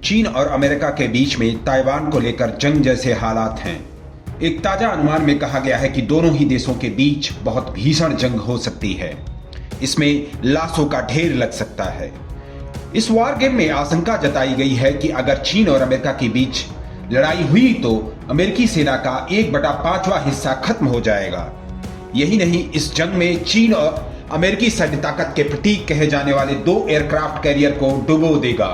चीन और अमेरिका के बीच में ताइवान को लेकर जंग जैसे हालात हैं। एक ताजा अनुमान में कहा गया है कि दोनों ही देशों के बीच बहुत भीषण जंग हो सकती है। इसमें लाशों का ढेर लग सकता है। इस वार गेम में आशंका जताई गई है कि अगर चीन और अमेरिका के बीच लड़ाई हुई तो अमेरिकी सेना का 1/5वां हिस्सा खत्म हो जाएगा। यही नहीं, इस जंग में चीन और अमेरिकी सैन्य ताकत के प्रतीक कहे जाने वाले 2 एयरक्राफ्ट कैरियर को डुबो देगा।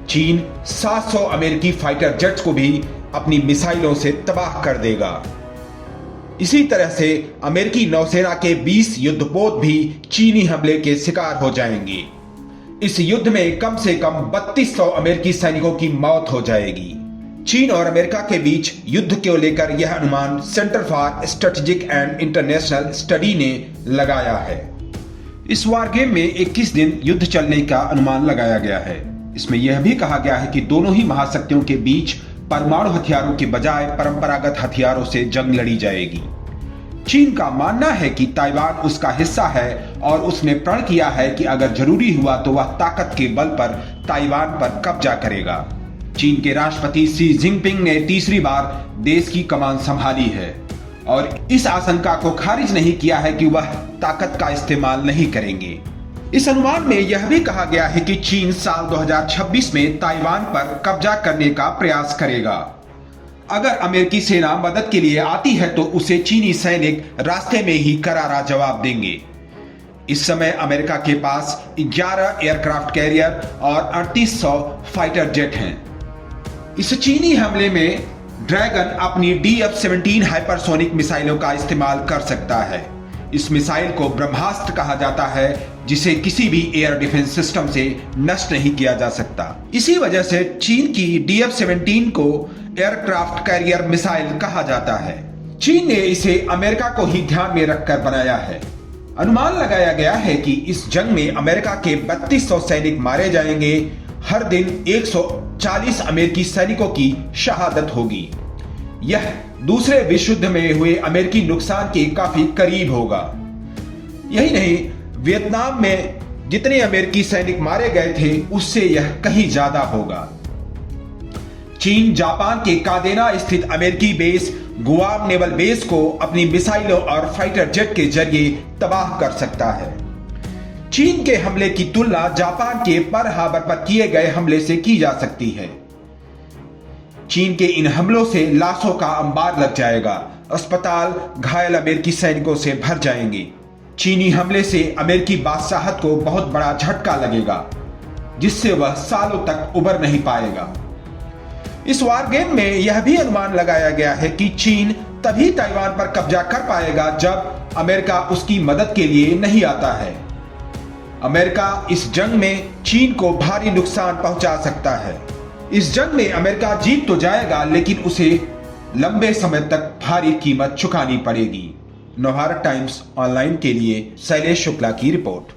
चीन 700 अमेरिकी फाइटर जेट्स को भी अपनी मिसाइलों से तबाह कर देगा। इसी तरह से अमेरिकी नौसेना के 20 युद्धपोत भी चीनी हमले के शिकार हो जाएंगे। इस युद्ध में कम से कम 3200 अमेरिकी सैनिकों की मौत हो जाएगी। चीन और अमेरिका के बीच युद्ध को लेकर यह अनुमान centre for strategic and international study ने लगाया है। इस वार गेम में 21 दिन युद्ध चलने का अनुमान लगाया गया है। इसमें यह भी कहा गया है कि दोनों ही महाशक्तियों के बीच परमाणु हथियारों के बजाय परंपरागत हथियारों से जंग लड़ी जाएगी। चीन का मानना है कि ताइवान उसका हिस्सा है और उसने प्रण किया है कि अगर जरूरी हुआ तो वह ताकत के बल पर ताइवान पर कब्जा करेगा। चीन के राष्ट्रपति शी जिनपिंग ने तीसरी बार देश की कमान संभाली है और इस आशंका को खारिज नहीं किया है कि वह ताकत का इस्तेमाल नहीं करेंगे। इस अनुमान में यह भी कहा गया है कि चीन साल 2026 में ताइवान पर कब्जा करने का प्रयास करेगा। अगर अमेरिकी सेना मदद के लिए आती है तो उसे चीनी सैनिक रास्ते में ही करारा जवाब देंगे। इस समय अमेरिका के पास 11 एयरक्राफ्ट कैरियर और 3800 फाइटर जेट हैं। इस चीनी हमले में ड्रैगन अपनी DF-17 हाइपरसोनिक मिसाइलों का इस्तेमाल कर सकता है। इस मिसाइल को ब्रह्मास्त्र कहा जाता है, जिसे किसी भी एयर डिफेंस सिस्टम से नष्ट नहीं किया जा सकता। इसी वजह से चीन की DF-17 को एयरक्राफ्ट कैरियर मिसाइल कहा जाता है। चीन ने इसे अमेरिका को ही ध्यान में रखकर बनाया है। अनुमान लगाया गया है कि इस जंग में अमेरिका के 3200 सैनिक मारे जाएंगे। हर दिन 140 अमेरिकी सैनिकों की शहादत होगी। यह दूसरे विश्व युद्ध में हुए अमेरिकी नुकसान के काफी करीब होगा। यही नहीं, वियतनाम में जितने अमेरिकी सैनिक मारे गए थे उससे यह कहीं ज्यादा होगा। चीन जापान के कादेना स्थित अमेरिकी बेस गुआम नेवल बेस को अपनी मिसाइलों और फाइटर जेट के जरिए तबाह कर सकता है। चीन के हमले की तुलना जापान के पर्ल हार्बर पर किए गए हमले से की जा सकती है। चीन के इन हमलों से लाशों का अंबार लग जाएगा। अस्पताल घायल अमेरिकी सैनिकों से भर जाएंगे। चीनी हमले से अमेरिकी बादशाहत को बहुत बड़ा झटका लगेगा, जिससे वह सालों तक उबर नहीं पाएगा। इस वार गेम में यह भी अनुमान लगाया गया है कि चीन तभी ताइवान पर कब्जा कर पाएगा जब अमेरिका उसकी मदद के लिए नहीं आता है। अमेरिका इस जंग में चीन को भारी नुकसान पहुंचा सकता है। इस जंग में अमेरिका जीत तो जाएगा, लेकिन उसे लंबे समय तक भारी कीमत चुकानी पड़ेगी। नवभारत टाइम्स ऑनलाइन के लिए शैलेश शुक्ला की रिपोर्ट।